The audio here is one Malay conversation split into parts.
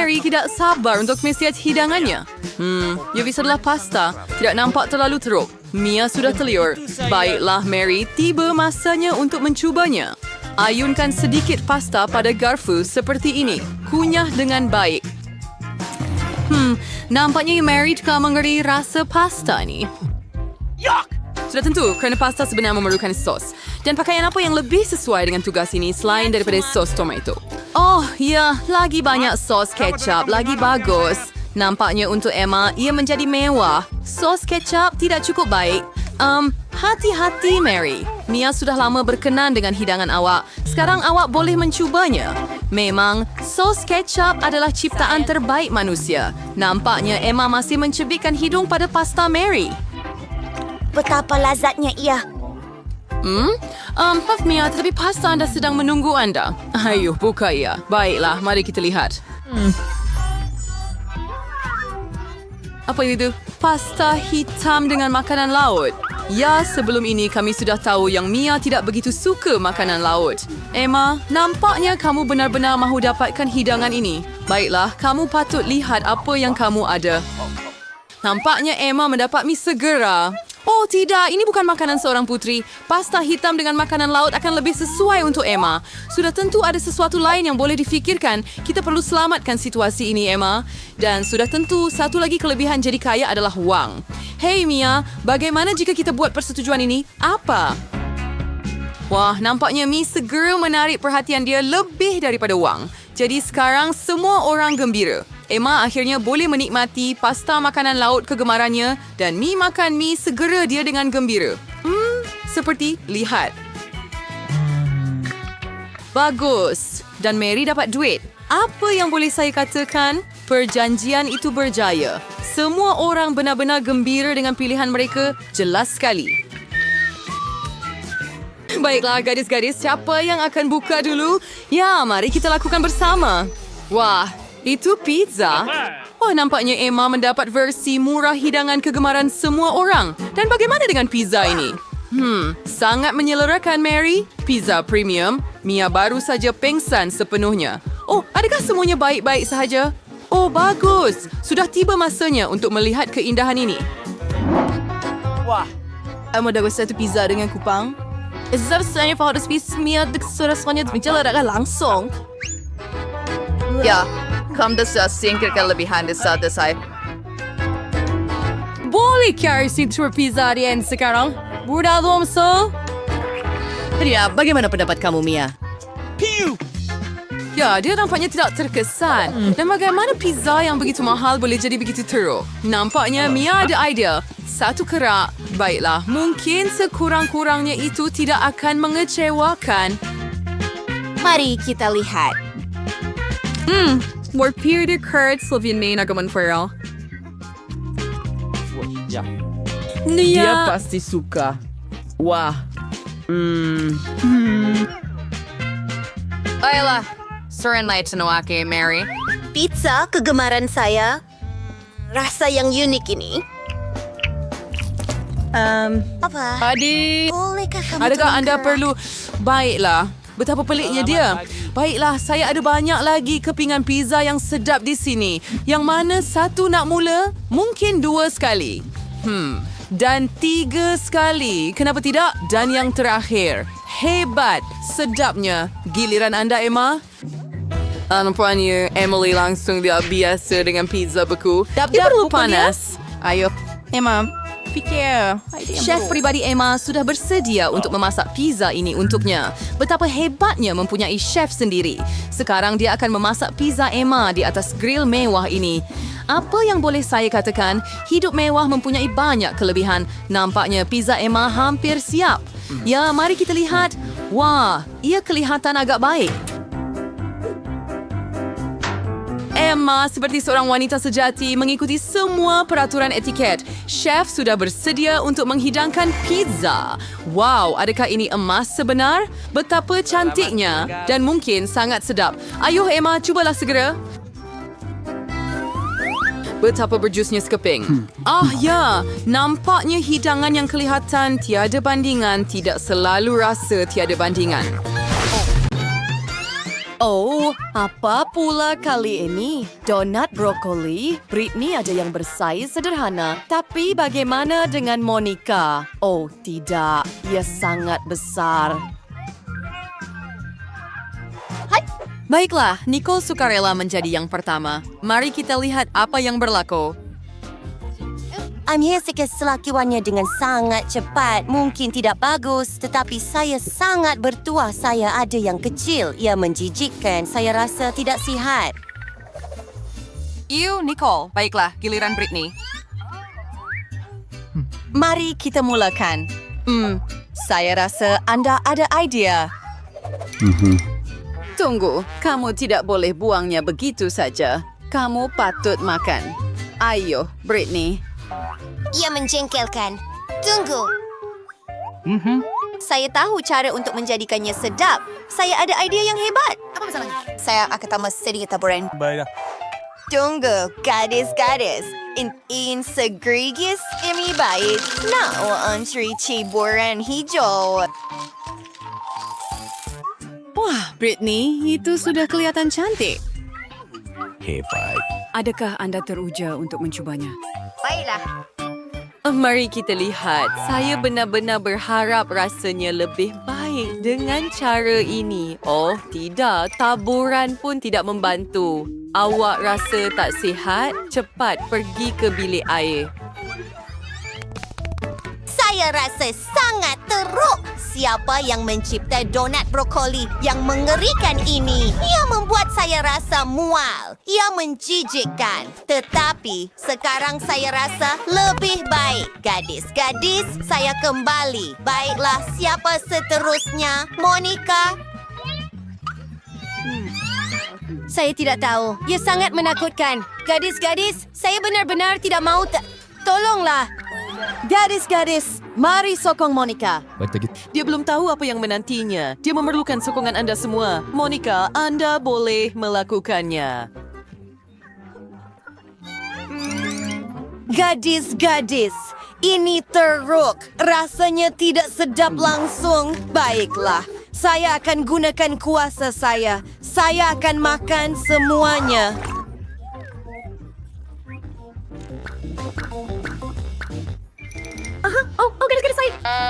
Mary tidak sabar untuk melihat hidangannya. Yavis adalah pasta. Tidak nampak terlalu teruk. Mia sudah terliur. Baiklah, Mary. Tiba masanya untuk mencubanya. Ayunkan sedikit pasta pada garpu seperti ini. Kunyah dengan baik. Nampaknya Mary juga mengerti rasa pasta ni. Sudah tentu, kerana pasta sebenarnya memerlukan sos. Dan pakaian apa yang lebih sesuai dengan tugas ini selain daripada sos tomato? Oh, ya, lagi banyak sos kecap, lagi bagus. Nampaknya untuk Emma, ia menjadi mewah. Sos kecap tidak cukup baik. Hati-hati, Mary. Mia sudah lama berkenan dengan hidangan awak. Sekarang awak boleh mencubanya. Memang, sos kecap adalah ciptaan terbaik manusia. Nampaknya Emma masih mencebikkan hidung pada pasta Mary. Betapa lazatnya ia. Maaf Mia, tetapi pasta anda sedang menunggu anda. Ayo, buka ia. Baiklah, mari kita lihat. Apa itu? Pasta hitam dengan makanan laut. Ya, sebelum ini kami sudah tahu yang Mia tidak begitu suka makanan laut. Emma, nampaknya kamu benar-benar mahu dapatkan hidangan ini. Baiklah, kamu patut lihat apa yang kamu ada. Nampaknya Emma mendapat mie segera. Oh tidak, ini bukan makanan seorang putri. Pasta hitam dengan makanan laut akan lebih sesuai untuk Emma. Sudah tentu ada sesuatu lain yang boleh difikirkan. Kita perlu selamatkan situasi ini, Emma. Dan sudah tentu satu lagi kelebihan jadi kaya adalah wang. Hei Mia, bagaimana jika kita buat persetujuan ini? Apa? Wah, nampaknya mie segera menarik perhatian dia lebih daripada wang. Jadi sekarang semua orang gembira. Emma akhirnya boleh menikmati pasta makanan laut kegemarannya dan mie makan mie segera dia dengan gembira. Seperti lihat. Bagus. Dan Mary dapat duit. Apa yang boleh saya katakan? Perjanjian itu berjaya. Semua orang benar-benar gembira dengan pilihan mereka. Jelas sekali. Baiklah gadis-gadis, siapa yang akan buka dulu? Ya, mari kita lakukan bersama. Wah, itu pizza. Oh, nampaknya Emma mendapat versi murah hidangan kegemaran semua orang. Dan bagaimana dengan pizza ini? Sangat menyelerakan, Mary. Pizza premium. Mia baru saja pengsan sepenuhnya. Oh, adakah semuanya baik-baik sahaja? Oh, bagus. Sudah tiba masanya untuk melihat keindahan ini. Wah, Emma dah satu pizza dengan kupang. Sebenarnya harus bisa Mia sebenarnya menjelaskan langsung. Ya, kamu dah singkirkan lebihan di saat saya. Boleh cari situ pizza dia sekarang? Mudah musul? Ya, bagaimana pendapat kamu, Mia? Ya, dia nampaknya tidak terkesan. Dan bagaimana pizza yang begitu mahal boleh jadi begitu teruk? Nampaknya Mia ada idea. Satu kerak. Baiklah, mungkin sekurang-kurangnya itu tidak akan mengecewakan. Mari kita lihat. More period cards Sylvian May nagaman Farrell. Dia pasti suka. Wah. Baiklah, serenlay Tanawake, Mary. Pizza kegemaran saya. Rasa yang unik ini. Apa? Adik, Bolehkah kamu adakah tolong anda kerak? perlu... Baiklah, betapa peliknya dia. Baiklah, saya ada banyak lagi kepingan pizza yang sedap di sini. Yang mana satu nak mula, mungkin 2 sekali. Dan 3 sekali. Kenapa tidak? Dan yang terakhir. Hebat, sedapnya. Giliran anda, Emma. Nampaknya Emily langsung dia biasa dengan pizza beku. Dia perlu panas. Ayo, Emma. Fikir. Chef pribadi Emma sudah bersedia untuk memasak pizza ini untuknya. Betapa hebatnya mempunyai chef sendiri. Sekarang dia akan memasak pizza Emma di atas grill mewah ini. Apa yang boleh saya katakan? Hidup mewah mempunyai banyak kelebihan. Nampaknya pizza Emma hampir siap. Ya, mari kita lihat. Wah, ia kelihatan agak baik. Emma seperti seorang wanita sejati mengikuti semua peraturan etiket. Chef sudah bersedia untuk menghidangkan pizza. Wow, adakah ini emas sebenar? Betapa cantiknya dan mungkin sangat sedap. Ayuh Emma, cubalah segera. Betapa berjusnya sekeping. Ya, nampaknya hidangan yang kelihatan tiada bandingan tidak selalu rasa tiada bandingan. Oh, apa pula kali ini? Donat brokoli? Britney ada yang bersaiz sederhana. Tapi bagaimana dengan Monica? Oh, tidak. Ia sangat besar. Baiklah, Nicole sukarela menjadi yang pertama. Mari kita lihat apa yang berlaku. Jessica selakuannya dengan sangat cepat. Mungkin tidak bagus, tetapi saya sangat bertuah. Saya ada yang kecil. Ia menjijikkan. Saya rasa tidak sihat. Nicole. Baiklah, giliran Britney. Mari kita mulakan. Saya rasa Anda ada idea. Tunggu, kamu tidak boleh buangnya begitu saja. Kamu patut makan. Ayo, Britney. Ia menjengkelkan. Tunggu. Saya tahu cara untuk menjadikannya sedap. Saya ada idea yang hebat. Apa masalahnya? Saya akan tambah sedikit taburan. Baiklah. Tunggu, gadis-gadis. Insegrigis ini baik. Nah, antri ciburan hijau. Wah, Britney, itu sudah kelihatan cantik. Hebat. Adakah Anda teruja untuk mencobanya? Baiklah. Mari kita lihat. Saya benar-benar berharap rasanya lebih baik dengan cara ini. Oh, tidak. Taburan pun tidak membantu. Awak rasa tak sihat? Cepat pergi ke bilik air. Saya rasa sangat teruk. Siapa yang mencipta donat brokoli yang mengerikan ini? Ia membuat saya rasa mual. Ia menjijikkan. Tetapi sekarang saya rasa lebih baik. Gadis-gadis, saya kembali. Baiklah, siapa seterusnya? Monica? Saya tidak tahu. Ia sangat menakutkan. Gadis-gadis, saya benar-benar tidak mau tolonglah. Gadis-gadis, mari sokong Monica. Dia belum tahu apa yang menantinya. Dia memerlukan sokongan Anda semua. Monica, Anda boleh melakukannya. Gadis-gadis, ini teruk. Rasanya tidak sedap langsung. Baiklah, saya akan gunakan kuasa saya. Saya akan makan semuanya. Gadis-gadis saya.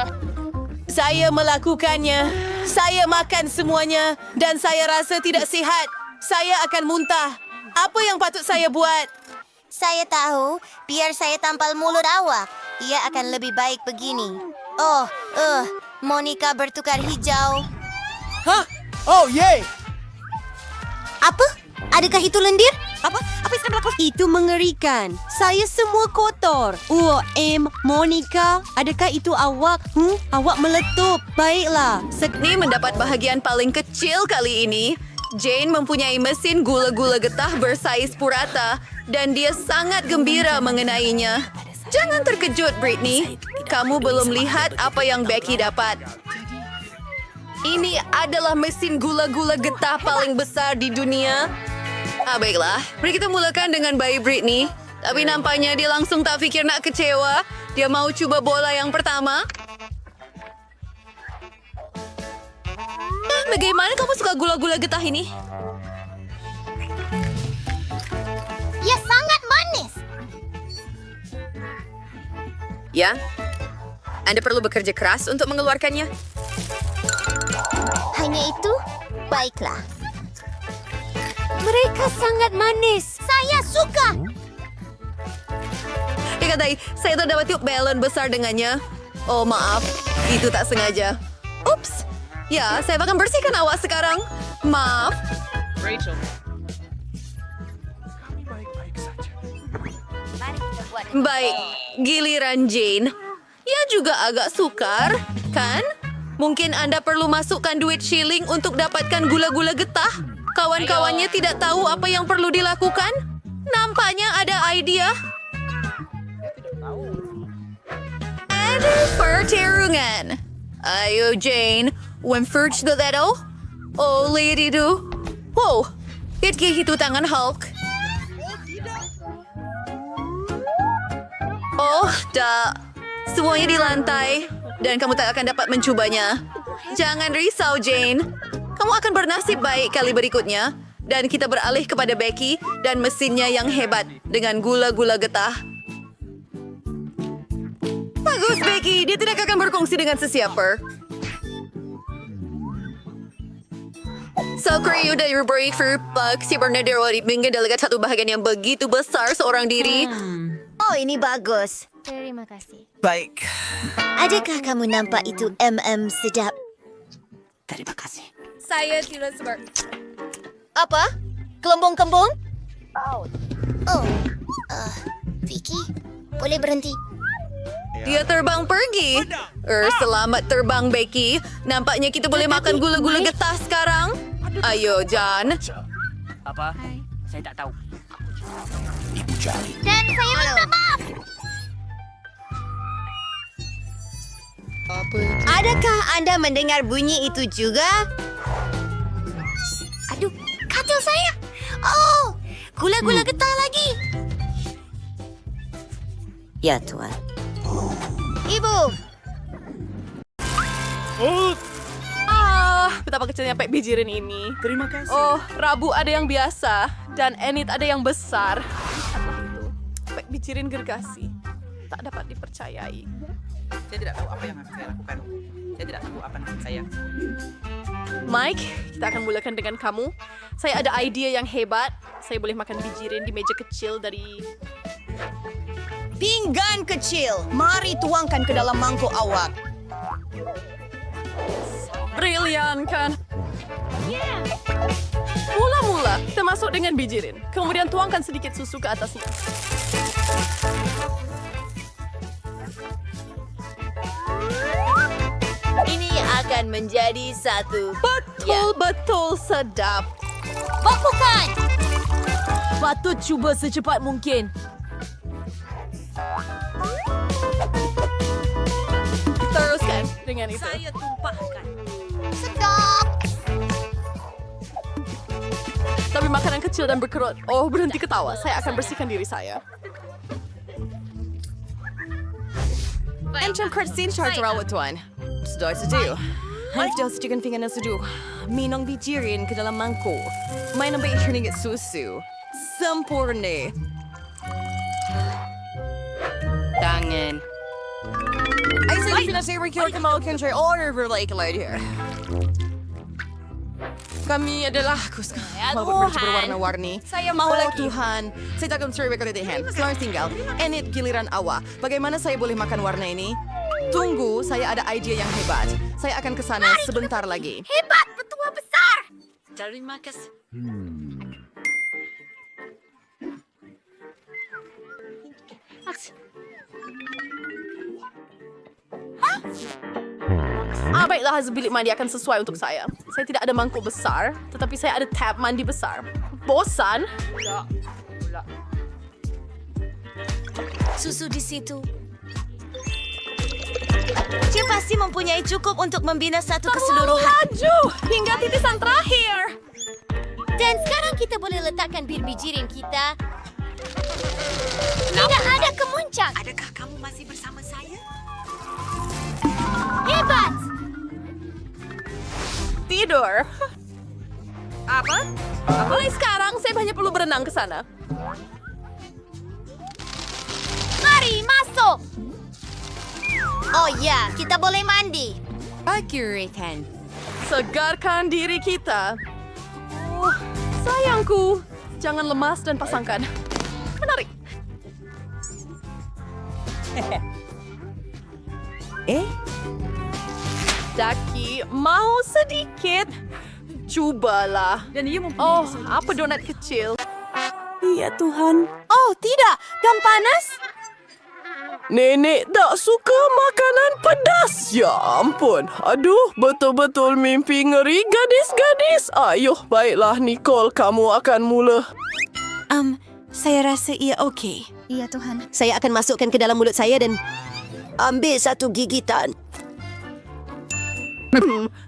Saya melakukannya. Saya makan semuanya dan saya rasa tidak sihat. Saya akan muntah. Apa yang patut saya buat? Saya tahu. Biar saya tampal mulut awak. Ia akan lebih baik begini. Monica bertukar hijau. Hah? Oh, yay! Apa? Adakah itu lendir? Apa yang sedang berlaku? Itu mengerikan. Saya semua kotor. Monica, adakah itu awak? Awak meletup. Baiklah. Ini mendapat bahagian paling kecil kali ini. Jane mempunyai mesin gula-gula getah bersaiz purata dan dia sangat gembira mengenainya. Jangan terkejut, Britney. Kamu belum lihat apa yang Becky dapat. Ini adalah mesin gula-gula getah paling besar di dunia. Baiklah. Mari kita mulakan dengan bayi Britney. Tapi nampaknya dia langsung tak fikir nak kecewa. Dia mau cuba bola yang pertama. Bagaimana kamu suka gula-gula getah ini? Ia sangat manis. Ya, Anda perlu bekerja keras untuk mengeluarkannya. Hanya itu? Baiklah. Mereka sangat manis. Saya suka. Dikatai, saya terdapat tiup balon besar dengannya. Oh, maaf. Itu tak sengaja. Ups. Ya, saya akan bersihkan awak sekarang. Maaf. Baik, giliran Jane. Ia juga agak sukar, kan? Mungkin Anda perlu masukkan duit shilling untuk dapatkan gula-gula getah. Kawan-kawannya tidak tahu apa yang perlu dilakukan. Nampaknya ada idea. Ada pertarungan. Ayo Jane, Wemfurch the Leto. Oh, lady do. Wow, itu tangan Hulk. Oh, tak. Semuanya di lantai. Dan kamu tak akan dapat mencobanya. Jangan risau, Jane. Kamu akan bernasib baik kali berikutnya. Dan kita beralih kepada Becky dan mesinnya yang hebat dengan gula-gula getah. Bagus, Becky. Dia tidak akan berkongsi dengan sesiapa. Sakri udah break for si Bernadero mengendalikan satu bahagian yang begitu besar seorang diri. Oh, ini bagus. Terima kasih. Baik. Adakah kamu nampak itu sedap? Terima kasih. Saya tidak sebar. Apa? Kelembung-kembung? Oh, Vicky, boleh berhenti? Dia terbang pergi. Selamat terbang, Becky. Nampaknya kita boleh makan gula-gula getah sekarang. Ayo, John. Apa? Saya tak tahu. Ibu jari. Dan saya minta maaf. Adakah Anda mendengar bunyi itu juga? Aduh, katil saya. Oh, gula-gula getah lagi. Ya, Tuan. Ibu, Betapa kecilnya pek bijirin ini. Terima kasih. Oh, Rabu ada yang biasa dan Enid ada yang besar. Lihatlah itu. Pek bijirin gergasi. Tak dapat dipercayai. Saya tidak tahu apa yang harus saya lakukan. Saya tidak tahu apa nasib saya. Mike, kita akan mulakan dengan kamu. Saya ada ide yang hebat. Saya boleh makan bijirin di meja kecil dari... pinggan kecil. Mari tuangkan ke dalam mangkuk awak. Brilian, kan? Mula-mula, kita masuk dengan bijirin. Kemudian tuangkan sedikit susu ke atasnya. Ini akan menjadi satu. Betul-betul sedap. Bakukan. Patut cuba secepat mungkin. Teruskan dengan itu. Saya tumpahkan. Sedap. Tapi makanan kecil dan berkerut. Oh, berhenti ketawa. Saya akan bersihkan diri saya. Encam Kurtzin charge rawat tuan. Sudah setuju. Sudah setuju pinggan na setuju. Minong bijirin ke dalam mangkuk. Main ang baikirin susu. Sempurna. Tangan. Ay, sa pinasayang kira ka mga country order for like here. Kami adalah berwarna-warni. Saya mau lagi. Tuhan, saya takkan survey kalitihan. Selamat tinggal. Enid giliran awa. Bagaimana saya boleh makan warna ini? Tunggu, saya ada ide yang hebat. Saya akan ke sana sebentar lagi. Hebat, betua besar. Terima kasih. Baiklah, bilik mandi akan sesuai untuk saya. Saya tidak ada mangkuk besar, tetapi saya ada tab mandi besar. Bosan? Susu di situ. Dia pasti mempunyai cukup untuk membina satu keseluruhan. Laju hingga titisan terakhir. Dan sekarang kita boleh letakkan bir bijirin kita. Tidak ada kemuncak. Adakah kamu masih bersama saya? Hebat. Tidur. Apa? Mulai sekarang saya hanya perlu berenang ke sana. Mari masuk. Oh ya, kita boleh mandi. Agurikan. Segarkan diri kita. Oh, sayangku, jangan lemas dan pasangkan. Menarik. Daki, mau sedikit? Cobalah. Oh, apa donat kecil? Ya Tuhan. Oh, tidak. Gam panas? Nenek tak suka makanan pedas. Ya ampun. Aduh, betul-betul mimpi ngeri gadis-gadis. Ayuh, baiklah Nicole, kamu akan mula. Saya rasa ia okey. Iya Tuhan. Saya akan masukkan ke dalam mulut saya dan ambil satu gigitan.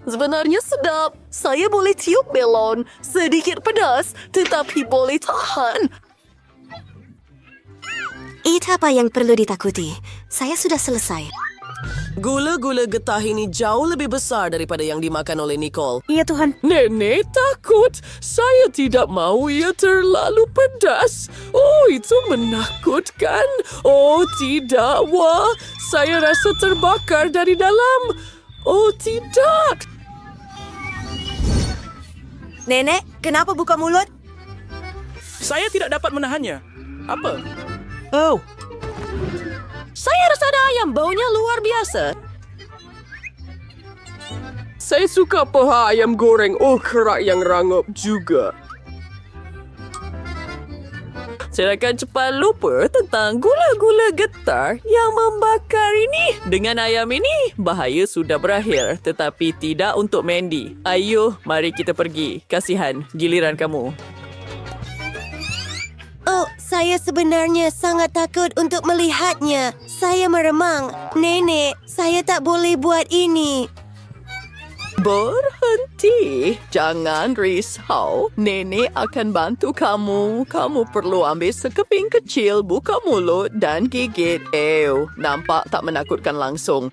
Sebenarnya sedap. Saya boleh tiup melon. Sedikit pedas, tetapi boleh tahan. Itu apa yang perlu ditakuti. Saya sudah selesai. Gula-gula getah ini jauh lebih besar daripada yang dimakan oleh Nicole. Iya, Tuhan. Nenek takut. Saya tidak mau ia terlalu pedas. Oh, itu menakutkan. Oh, tidak. Wah, saya rasa terbakar dari dalam. Oh, tidak. Nenek, kenapa buka mulut? Saya tidak dapat menahannya. Apa? Oh, Saya rasa ada ayam, baunya luar biasa. saya suka paha ayam goreng. Oh, kerak yang rangup juga. Saya akan cepat lupa tentang gula-gula getah yang membakar ini. Dengan ayam ini, bahaya sudah berakhir. Tetapi tidak untuk Mandy. Ayo, mari kita pergi. Kasihan, giliran kamu. Oh, saya sebenarnya sangat takut untuk melihatnya. Saya meremang. Nenek, saya tak boleh buat ini. Berhenti. Jangan risau. Nenek akan bantu kamu. Kamu perlu ambil sekeping kecil, buka mulut dan gigit. Nampak tak menakutkan langsung.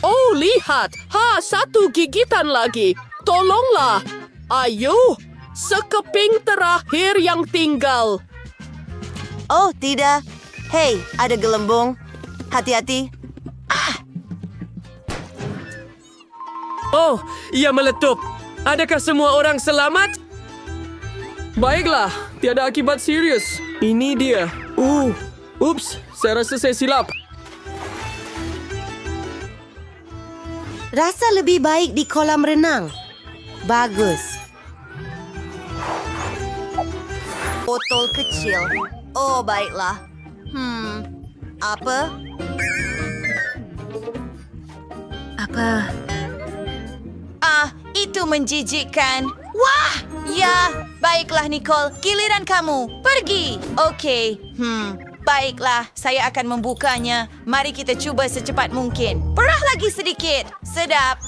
Oh, lihat. Satu gigitan lagi. Tolonglah. Ayo. Sekeping terakhir yang tinggal. Oh, tidak. Hei, ada gelembung. Hati-hati. Oh, ia meletup. Adakah semua orang selamat? Baiklah, tiada akibat serius. Ini dia. Ups, saya rasa saya silap. Rasa lebih baik di kolam renang. Bagus. Botol kecil. Oh, baiklah. Apa? Itu menjijikkan. Wah! Ya, baiklah Nicole. Giliran kamu. Pergi. Okey. Baiklah, saya akan membukanya. Mari kita cuba secepat mungkin. Perah lagi sedikit. Sedap.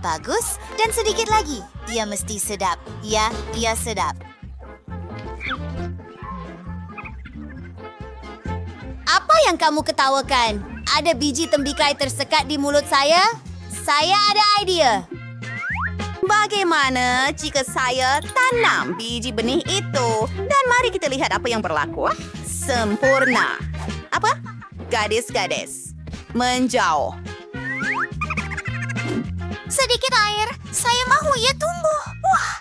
Bagus. Dan sedikit lagi. Ia mesti sedap. Ya, ia sedap. Apa yang kamu ketawakan? Ada biji tembikai tersekat di mulut saya? Saya ada idea. Bagaimana jika saya tanam biji benih itu? Dan mari kita lihat apa yang berlaku. Sempurna. Apa? Gadis-gadis. Menjauh. Sedikit air. Saya mahu ia tumbuh. Wah.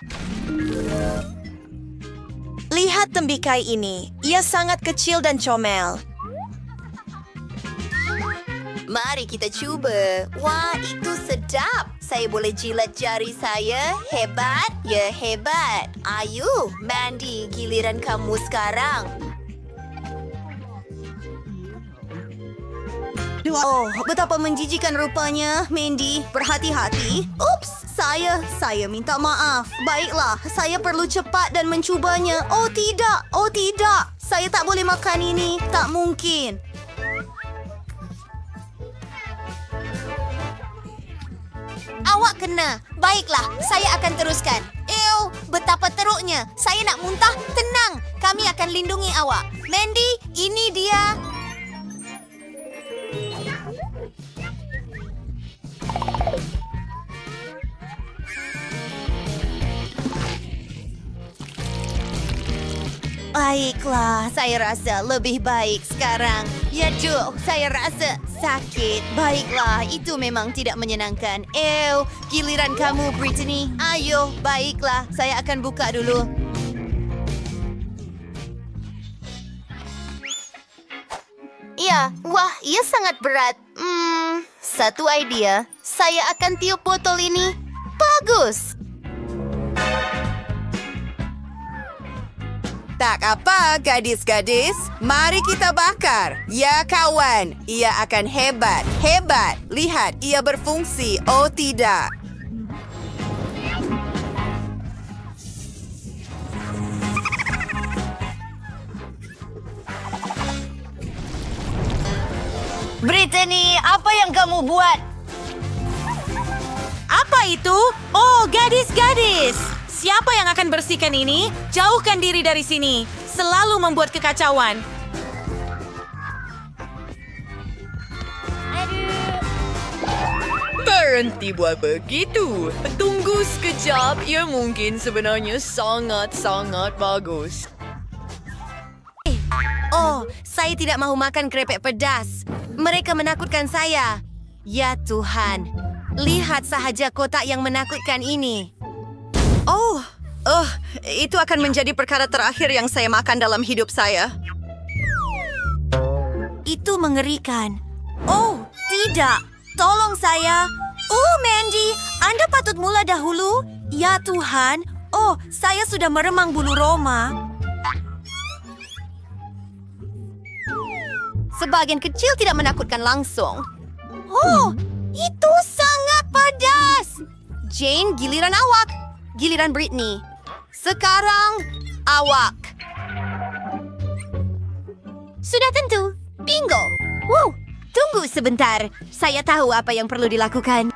Lihat tembikai ini. Ia sangat kecil dan comel. Mari kita cuba. Wah, itu sedap. Saya boleh jilat jari saya. Hebat. Ya, hebat. Ayo, Mandy, giliran kamu sekarang. Oh, betapa menjijikan rupanya, Mandy. Berhati-hati. Ups, saya minta maaf. Baiklah, saya perlu cepat dan mencubanya. Oh, tidak. Saya tak boleh makan ini. Tak mungkin. Awak kena. Baiklah, saya akan teruskan. Betapa teruknya. Saya nak muntah. Tenang, kami akan lindungi awak. Mandy, ini dia. Baiklah, saya rasa lebih baik sekarang. Ya, Joe, saya rasa sakit. Baiklah, itu memang tidak menyenangkan. Giliran kamu, Brittany. Ayo, baiklah, saya akan buka dulu. Ya, wah, ia sangat berat. Satu idea. Saya akan tiup botol ini. Bagus. Tak apa, gadis-gadis. Mari kita bakar. Ya, kawan. Ia akan hebat. Hebat. Lihat, ia berfungsi. Oh, tidak. Brittany, apa yang kamu buat? Apa itu? Oh, gadis-gadis. Siapa yang akan bersihkan ini? Jauhkan diri dari sini. Selalu membuat kekacauan. Berhenti buat begitu. Tunggu sekejap, ia mungkin sebenarnya sangat-sangat bagus. Oh, saya tidak mahu makan kerepek pedas. Mereka menakutkan saya. Ya Tuhan, lihat sahaja kotak yang menakutkan ini. Itu akan menjadi perkara terakhir yang saya makan dalam hidup saya. Itu mengerikan. Oh, tidak. Tolong saya. Oh, Mandy, Anda patut mula dahulu. Ya Tuhan. Oh, saya sudah meremang bulu roma. Sebagian kecil tidak menakutkan langsung. Oh, itu sangat pedas. Jane, giliran awak. Giliran Britney. Sekarang, awak. Sudah tentu. Bingo. Wow, tunggu sebentar. Saya tahu apa yang perlu dilakukan.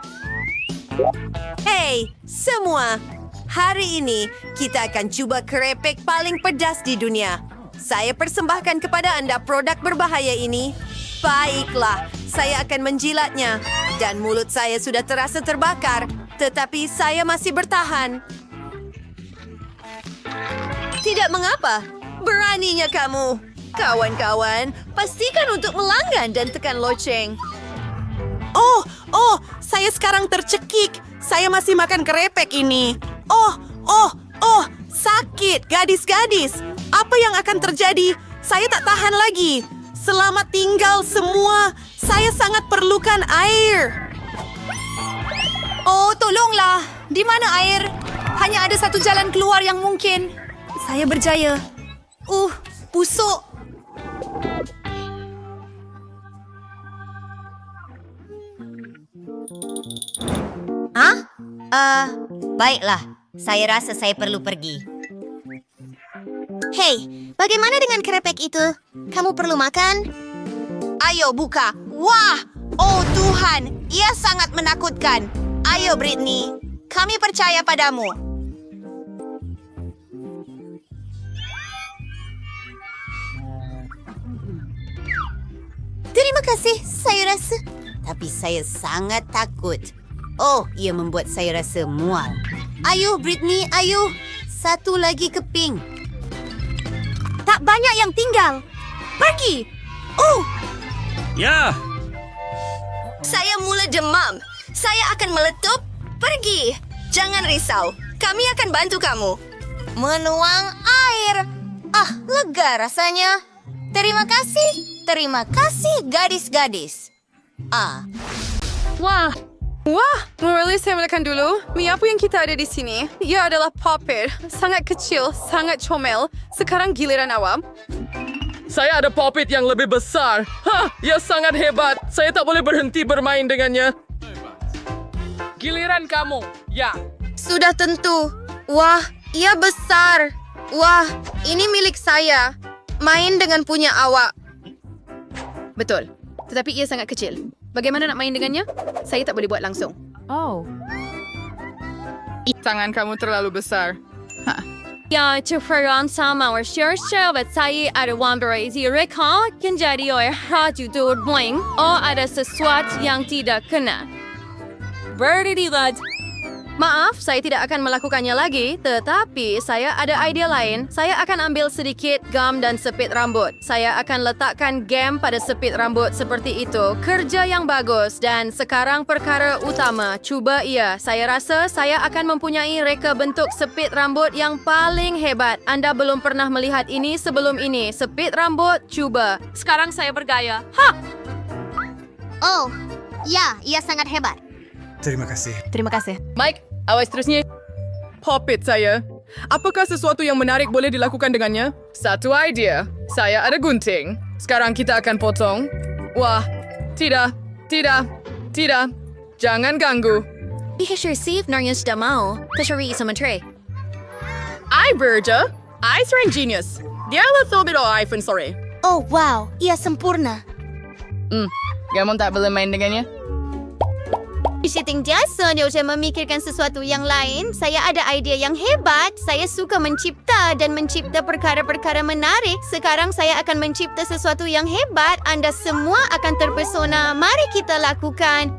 Hey, semua. Hari ini kita akan coba kerepek paling pedas di dunia. Saya persembahkan kepada Anda produk berbahaya ini. Baiklah, saya akan menjilatnya. Dan mulut saya sudah terasa terbakar, tetapi saya masih bertahan. Tidak mengapa. Beraninya kamu. Kawan-kawan, pastikan untuk melanggan dan tekan loceng. Oh, saya sekarang tercekik. Saya masih makan kerepek ini. Oh, sakit, gadis-gadis. Apa yang akan terjadi? Saya tak tahan lagi. Selamat tinggal semua. Saya sangat perlukan air. Oh, tolonglah. Di mana air? Hanya ada satu jalan keluar yang mungkin. Saya berjaya. Busuk. Baiklah. Saya rasa saya perlu pergi. Hei, bagaimana dengan kerepek itu? Kamu perlu makan? Ayo buka. Wah! Oh Tuhan, ia sangat menakutkan. Ayo Britney, kami percaya padamu. Terima kasih, saya rasa. Tapi saya sangat takut. Oh, ia membuat saya rasa mual. Ayo, Britney, ayo. Satu lagi keping. Tak banyak yang tinggal. Pergi. Oh, Ya, saya mula demam. Saya akan meletup. Pergi. Jangan risau. Kami akan bantu kamu. Menuang air. Lega rasanya. Terima kasih. Terima kasih, gadis-gadis. Wah, boleh saya mulakan dulu? Mie apa yang kita ada di sini? Ia adalah Poppet. Sangat kecil, sangat comel. Sekarang giliran awam. Saya ada Poppet yang lebih besar. Ia sangat hebat. Saya tak boleh berhenti bermain dengannya. Giliran kamu. Ya. Sudah tentu. Wah, ia besar. Wah, ini milik saya. Main dengan punya awak. Betul. Tetapi ia sangat kecil. Bagaimana nak main dengannya? Saya tak boleh buat langsung. Tangan kamu terlalu besar. Ya, ceferan sama syar-syar saya ada wambarai mereka kan jadi oleh raju dur bling ada sesuatu yang tidak kena. Berdirilah. Maaf, saya tidak akan melakukannya lagi, tetapi saya ada idea lain. Saya akan ambil sedikit gam dan sepit rambut. Saya akan letakkan gam pada sepit rambut seperti itu. Kerja yang bagus dan sekarang perkara utama. Cuba ia. Saya rasa saya akan mempunyai reka bentuk sepit rambut yang paling hebat. Anda belum pernah melihat ini sebelum ini. Sepit rambut, cuba. Sekarang saya bergaya. Oh, ya, ia sangat hebat. terima kasih. Terima kasih. Mike, awas terusnya. Poppet saya. Apakah sesuatu yang menarik boleh dilakukan dengannya? Satu idea. Saya ada gunting. Sekarang kita akan potong. Wah, tidak. Jangan ganggu. Bihashirsif narnya sudah mau. Kashari sama tray. I Berja. I sering genius. Dia little bit of iPhone, sorry. Oh, wow. Ia sempurna. Gamon tak boleh main dengannya. Shitting jasa dia macam memikirkan sesuatu yang lain. Saya ada idea yang hebat. Saya suka mencipta dan mencipta perkara-perkara menarik. Sekarang saya akan mencipta sesuatu yang hebat. Anda semua akan terpesona. Mari kita lakukan.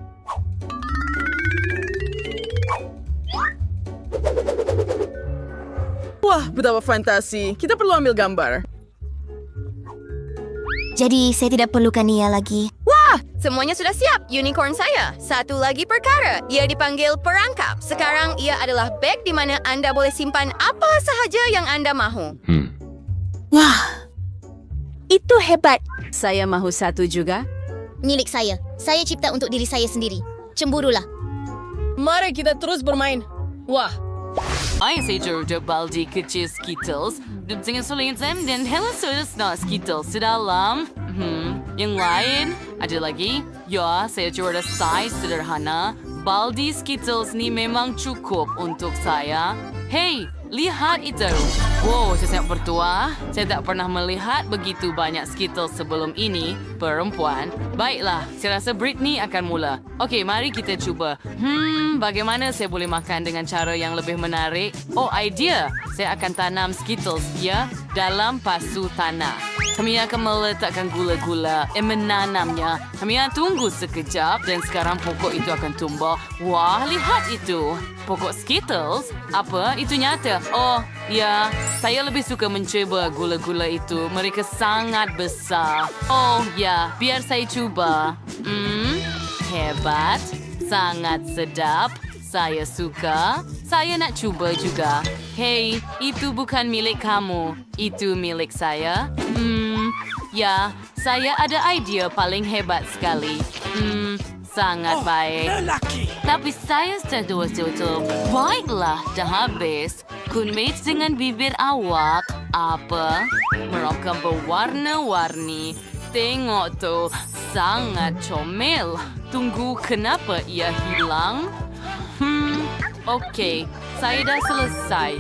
Wah, betapa fantasi. Kita perlu ambil gambar. Jadi, saya tidak perlukan ia lagi. Wah, semuanya sudah siap. Unicorn saya. Satu lagi perkara. Ia dipanggil perangkap. Sekarang ia adalah beg di mana anda boleh simpan apa sahaja yang anda mahu. Wah, itu hebat. Saya mahu satu juga. Milik saya. Saya cipta untuk diri saya sendiri. Cemburulah. Mari kita terus bermain. Wah, Saya Georgia Baldi kecil Skittles dengan sulitan dan hello sudah Skittles sedalam. Yang lain ada lagi. Ya, saya jual size sederhana. Baldi Skittles ni memang cukup untuk saya. Hey, lihat itu. Wow, saya sangat bertuah. Saya tak pernah melihat begitu banyak Skittles sebelum ini, perempuan. Baiklah, saya rasa Britney akan mula. Okey, mari kita cuba. Bagaimana saya boleh makan dengan cara yang lebih menarik? Oh, idea. Saya akan tanam Skittles, ya, dalam pasu tanah. Kami akan meletakkan gula-gula dan menanamnya. Kami akan tunggu sekejap dan sekarang pokok itu akan tumbuh. Wah, lihat itu. Pokok Skittles? Apa? Itu nyata? Oh, ya. Saya lebih suka mencuba gula-gula itu. Mereka sangat besar. Oh, ya. Biar saya cuba. Hebat. Sangat sedap. Saya suka. Saya nak cuba juga. Hey, itu bukan milik kamu. Itu milik saya. Ya, saya ada idea paling hebat sekali. Sangat baik. Tapi saya sudah tutup. Baiklah, dah habis. Kumis dengan bibir awak. Apa? Mereka berwarna-warni. Tengok tu, sangat comel. Tunggu, kenapa ia hilang? Okey, saya dah selesai.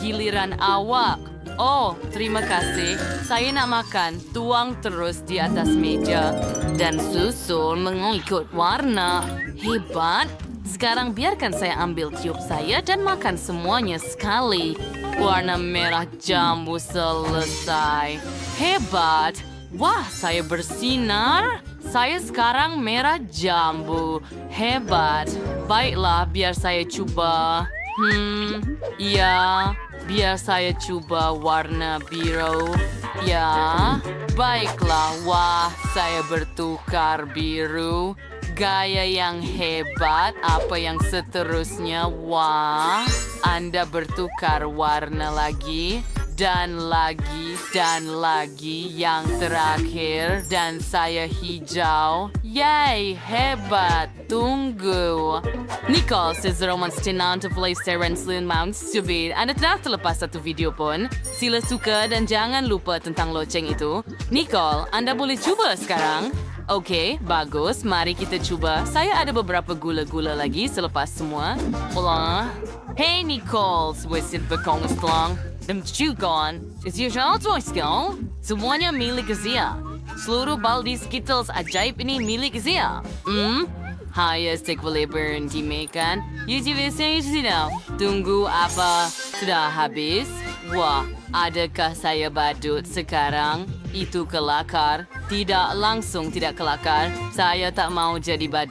Giliran awak. Oh, terima kasih. Saya nak makan. Tuang terus di atas meja. Dan susul mengikut warna. Hebat. Sekarang biarkan saya ambil tiup saya dan makan semuanya sekali. Warna merah jambu selesai. Hebat. Wah, saya bersinar. Saya sekarang merah jambu. Hebat. Baiklah, biar saya cuba. Ya, biar saya cuba warna biru. Ya, baiklah. Wah, saya bertukar biru. Gaya yang hebat. Apa yang seterusnya? Wah, Anda bertukar warna lagi. Dan lagi, dan lagi. Yang terakhir. Dan saya hijau. Yay, hebat. Tunggu. Nicole, saya menstenang terpilih Seren Slim Mount Stupid. Anda telah terlepas satu video pun. Sila suka dan jangan lupa tentang loceng itu. Nicole, Anda boleh cuba sekarang. Okey, bagus. Mari kita cuba. Saya ada beberapa gula-gula lagi selepas semua. Hola. Hey, Nicole. Swisit bekong selang. Dan cukup. Is your child voice go? Semuanya milik Zia. Seluruh baldi Skittles ajaib ini milik Zia. Haya stick boleh berhenti makan. YouTube saya tunggu apa? Sudah habis? Wah, adakah saya badut sekarang? Itu kelakar. Tidak langsung tidak kelakar. Saya tak mau jadi badut.